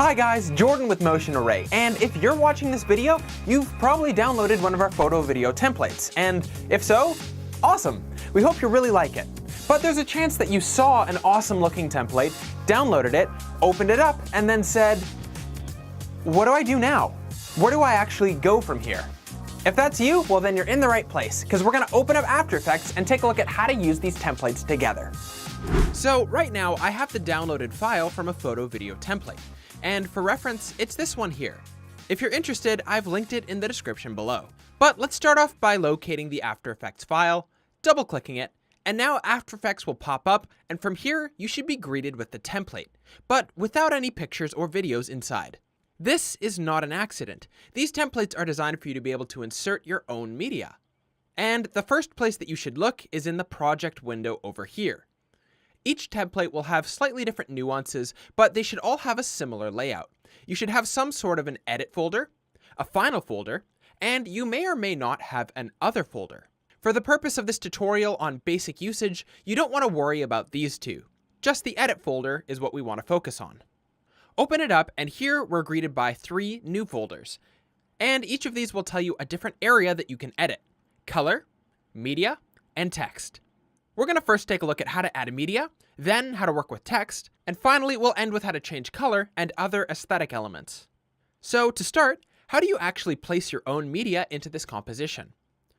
Hi guys, Jordan with Motion Array, and if you're watching this video, you've probably downloaded one of our photo video templates, and if so, awesome! We hope you really like it. But there's a chance that you saw an awesome looking template, downloaded it, opened it up, and then said, what do I do now? Where do I actually go from here? If that's you, well then you're in the right place, because we're going to open up After Effects and take a look at how to use these templates together. So right now I have the downloaded file from a photo video template. And for reference, it's this one here. If you're interested, I've linked it in the description below. But let's start off by locating the After Effects file, double-clicking it, and now After Effects will pop up, and from here, you should be greeted with the template, but without any pictures or videos inside. This is not an accident. These templates are designed for you to be able to insert your own media. And the first place that you should look is in the project window over here. Each template will have slightly different nuances, but they should all have a similar layout. You should have some sort of an edit folder, a final folder, and you may or may not have an other folder. For the purpose of this tutorial on basic usage, you don't want to worry about these two. Just the edit folder is what we want to focus on. Open it up, and here we're greeted by 3 new folders. And each of these will tell you a different area that you can edit: color, media, and text. We're going to first take a look at how to add media, then how to work with text, and finally we'll end with how to change color and other aesthetic elements. So to start, how do you actually place your own media into this composition?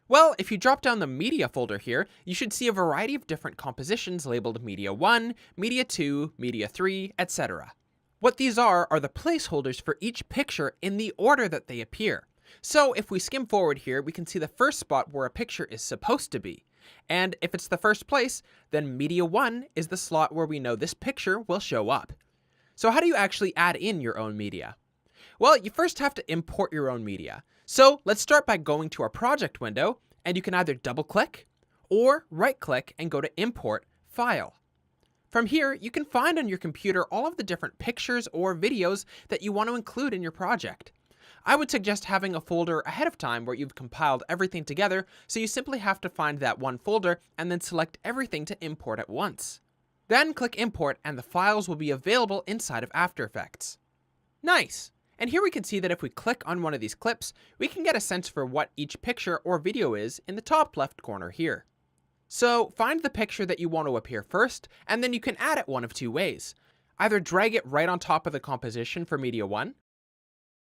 Well, if you drop down the media folder here, you should see a variety of different compositions labeled Media 1, Media 2, Media 3, etc. What these are the placeholders for each picture in the order that they appear. So if we skim forward here, we can see the first spot where a picture is supposed to be. And if it's the first place, then Media 1 is the slot where we know this picture will show up. So how do you actually add in your own media? Well, you first have to import your own media. So let's start by going to our project window, and you can either double-click or right-click and go to Import File. From here, you can find on your computer all of the different pictures or videos that you want to include in your project. I would suggest having a folder ahead of time where you've compiled everything together, so you simply have to find that one folder and then select everything to import at once. Then click Import and the files will be available inside of After Effects. Nice! And here we can see that if we click on one of these clips, we can get a sense for what each picture or video is in the top left corner here. So find the picture that you want to appear first, and then you can add it one of 2 ways. Either drag it right on top of the composition for Media 1,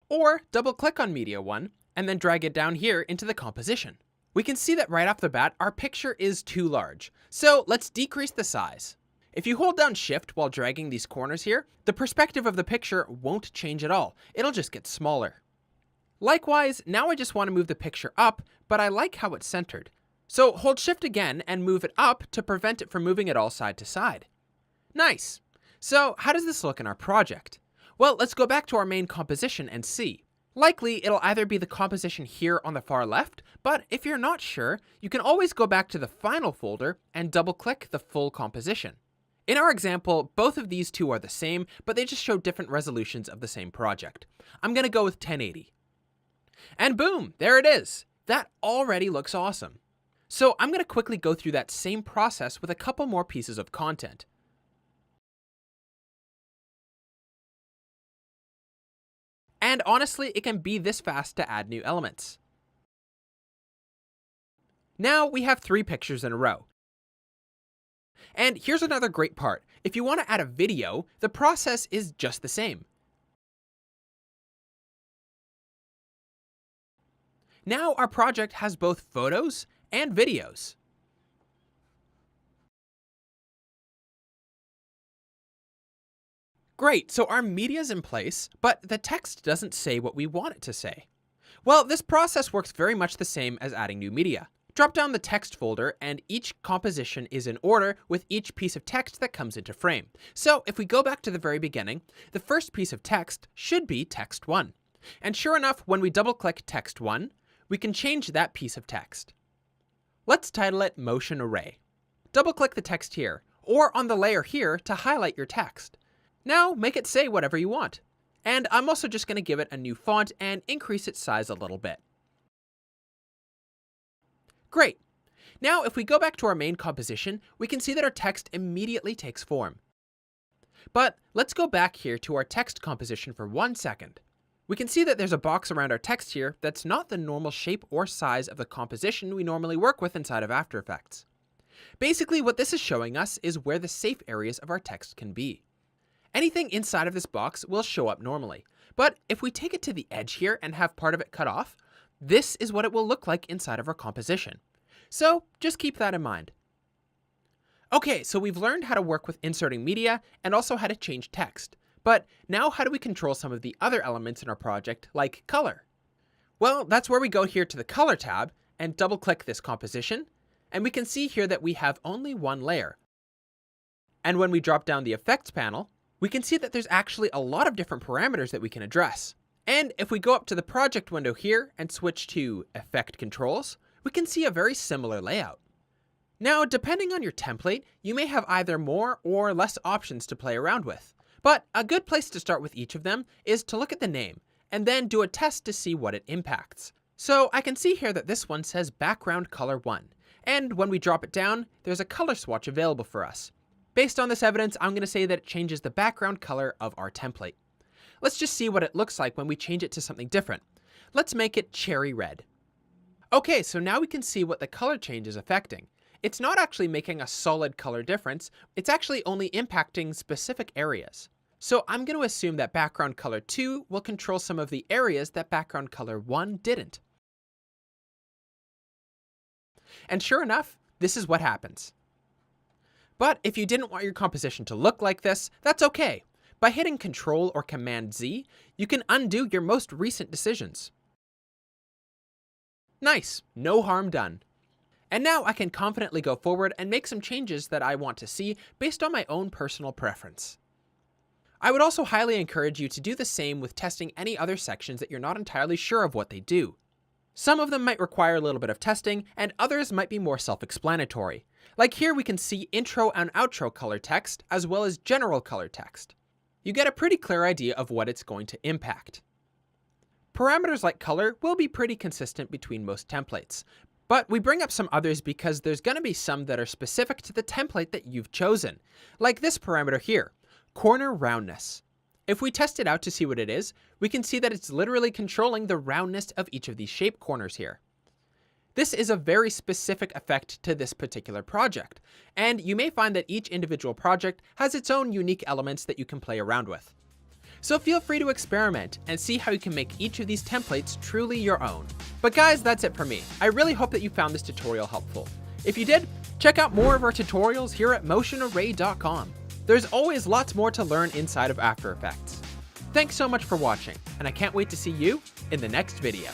or double-click on Media 1 and then drag it down here into the composition. We can see that right off the bat, our picture is too large. So let's decrease the size. If you hold down Shift while dragging these corners here, the perspective of the picture won't change at all. It'll just get smaller. Likewise, now I just want to move the picture up, but I like how it's centered. So hold Shift again and move it up to prevent it from moving it all side to side. Nice. So how does this look in our project? Well, let's go back to our main composition and see. Likely, it'll either be the composition here on the far left, but if you're not sure, you can always go back to the final folder and double-click the full composition. In our example, both of these two are the same, but they just show different resolutions of the same project. I'm going to go with 1080. And boom, there it is. That already looks awesome. So I'm going to quickly go through that same process with a couple more pieces of content. And honestly, it can be this fast to add new elements. Now we have 3 pictures in a row. And here's another great part. If you want to add a video, the process is just the same. Now our project has both photos and videos. Great, so our media's in place, but the text doesn't say what we want it to say. Well, this process works very much the same as adding new media. Drop down the text folder, and each composition is in order with each piece of text that comes into frame. So if we go back to the very beginning, the first piece of text should be text 1. And sure enough, when we double-click text 1, we can change that piece of text. Let's title it Motion Array. Double-click the text here, or on the layer here to highlight your text. Now make it say whatever you want. And I'm also just going to give it a new font and increase its size a little bit. Great. Now if we go back to our main composition, we can see that our text immediately takes form. But let's go back here to our text composition for 1 second. We can see that there's a box around our text here that's not the normal shape or size of the composition we normally work with inside of After Effects. Basically, what this is showing us is where the safe areas of our text can be. Anything inside of this box will show up normally, but if we take it to the edge here and have part of it cut off, this is what it will look like inside of our composition. So just keep that in mind. Okay, so we've learned how to work with inserting media and also how to change text. But now how do we control some of the other elements in our project, like color? Well, that's where we go here to the Color tab and double-click this composition, and we can see here that we have only one layer. And when we drop down the Effects panel, we can see that there's actually a lot of different parameters that we can address. And if we go up to the Project window here and switch to Effect Controls, we can see a very similar layout. Now, depending on your template, you may have either more or less options to play around with. But a good place to start with each of them is to look at the name, and then do a test to see what it impacts. So I can see here that this one says Background Color 1, and when we drop it down, there's a color swatch available for us. Based on this evidence, I'm going to say that it changes the background color of our template. Let's just see what it looks like when we change it to something different. Let's make it cherry red. Okay, so now we can see what the color change is affecting. It's not actually making a solid color difference, it's actually only impacting specific areas. So I'm going to assume that background color 2 will control some of the areas that background color 1 didn't. And sure enough, this is what happens. But if you didn't want your composition to look like this, that's okay. By hitting Ctrl or Command Z, you can undo your most recent decisions. Nice, no harm done. And now I can confidently go forward and make some changes that I want to see based on my own personal preference. I would also highly encourage you to do the same with testing any other sections that you're not entirely sure of what they do. Some of them might require a little bit of testing, and others might be more self-explanatory. Like here we can see intro and outro color text, as well as general color text. You get a pretty clear idea of what it's going to impact. Parameters like color will be pretty consistent between most templates, but we bring up some others because there's going to be some that are specific to the template that you've chosen, like this parameter here, corner roundness. If we test it out to see what it is, we can see that it's literally controlling the roundness of each of these shape corners here. This is a very specific effect to this particular project, and you may find that each individual project has its own unique elements that you can play around with. So feel free to experiment and see how you can make each of these templates truly your own. But guys, that's it for me. I really hope that you found this tutorial helpful. If you did, check out more of our tutorials here at motionarray.com. There's always lots more to learn inside of After Effects. Thanks so much for watching, and I can't wait to see you in the next video.